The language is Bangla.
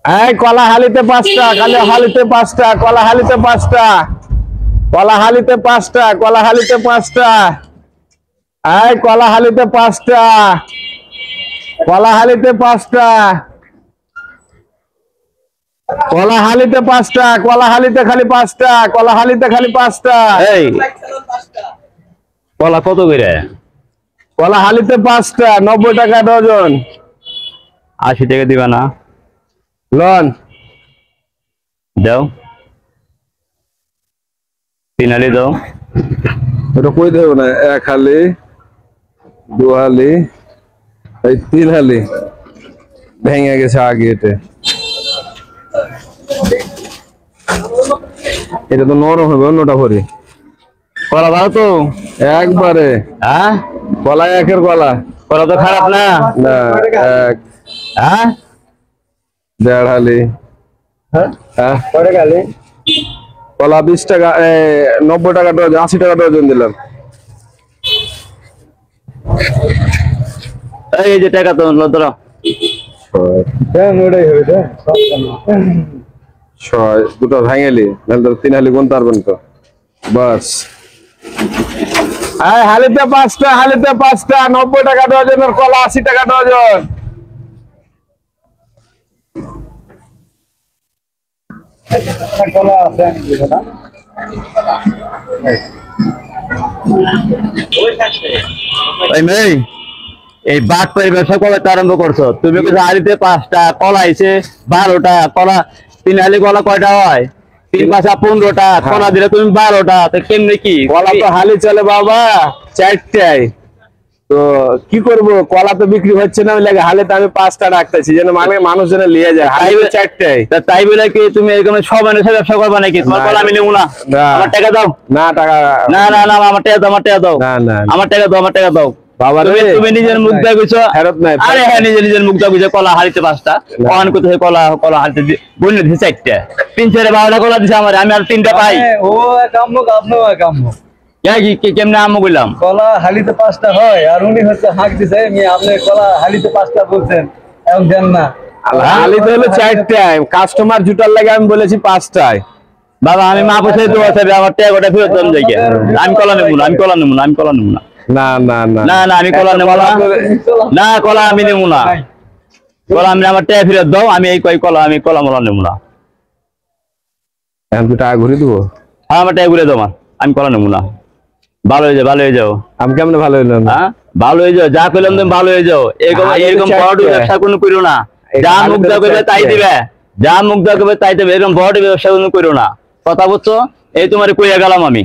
এই কলাহালিতে 5টা, কালিহালিতে 5টা, কলাহালিতে 5টা, কলাহালিতে 5টা, কলাহালিতে 5টা, এই কলাহালিতে 5টা, কলাহালিতে 5টা, কলাহালিতে 5টা, কলাহালিতে খালি 5টা, কলাহালিতে খালি 5টা। এই কলা কত করে? কলাহালিতে 5টা, 90 টাকা ডজন। 80 টাকা দিবা না? লন দাও, 3 হালি দাও। এটা কই দেব না, 1 হালি, 2 হালি, এই 3 হালি ভেঙে গেছে আগে। এটা তো নরম হবে, অন্যটা ভরি। কলা ভালো তো একবারে। হ্যাঁ, কলা একের কলা। কলা তো খারাপ না। না, 1 হ্যাঁ 1.5 হালি। হ্যাঁ কলা 20 টাকা, 90 টাকা ডজন, 80 টাকা ডজন দিলাম। এই যে টাকা তো ধরো। 6 দুটো ভাঙেলি, নাহলে তো 3 হালি গুনতে পারবেন তো। বাস হালিতে 5টা, হালিতে 5টা, 90 টাকা ডজনের কলা, 80 টাকা ডজন। এই বাট পাই ব্যবসা কবে আরম্ভ করছো তুমি? হালিতে 5টা, কলা আইছে 12টা, কলা 3 হালি কলা কয়টা হয়? 3 5 15টা, কলা দিলে তুমি 12টা, তো কেমনে কি কলা তো হালি চলে বাবা 4টায়। তো কি করব, কলা তো বিক্রি হচ্ছে না, ওই লাগে হালিতে আমি 5টা রাখতেছি যেন মানুষ যেন নিয়ে যায়। হালি 4টায়। তাই বলে কি তুমি এরকম সব এনেছে ব্যবসা করবা নাকি? তোমার কলা আমি নেবো না। আমার টাকা দাও। না টাকা না না না, আমার টাকা দাও, আমার টাকা দাও। না না আমার টাকা দাও, আমার টাকা দাও। বাবা রে, তুমি নিজের মুখ দিয়ে কইছো ফেরত নাই। আরে হ্যাঁ, নিজের মুখ দিয়ে কইছো কলা হালিতে 5টা, কখন কোথায় কলা কলা হালিতে বললে দিছে 4টা, 3 4 12টা কলা দিছে আমারে, আমি আর 3টা পাই। ও কাম্য কাম্য কাম্য কেমনে আম্মু কইলাম? কলা হালিতে 5টা হয়, আর উনি হচ্ছে হাঁক দিছে আপনি কলা হালিতে 5টা বলছেন, এখন দেন না। হালিতে হলো 4টায়, কাস্টমার জুটার লাগে আমি বলেছি 5টায়। বাবা আমি মা পয়সা তো আছে, আমার টাকা গোটা ফেরত দেন যাই। আমি কলা নেব না, আমি কলা নেব না, আমি কলা নেব না। না না না না না, আমি কলা নেব না। না, কলা আমি নেব না। কলা আমি, আমার টাকা ফেরত দাও। আমি এই কলা, আমি কলা মলা নেব না। এখন তুই টাকা ঘুরে দিব? হ্যাঁ, আমার টাকা ঘুরে দাও। আমি কলা নেব না। ভালো হয়ে যাও, ভালো হয়ে যাও। আমি কেমন ভালো হইলাম? হ্যাঁ, ভালো হয়ে যাও, যা কইলাম তুমি ভালো হয়ে যাও। এরকম বড় ব্যবসা কোনো করো না। যা মুখ দাও করবে তাই দিবে, যা মুখ দাও করবে তাই দেবে। এরকম বড় ব্যবসা কোনো করো না, কথা বুঝছো? এই তোমার কইয়া গেলাম আমি।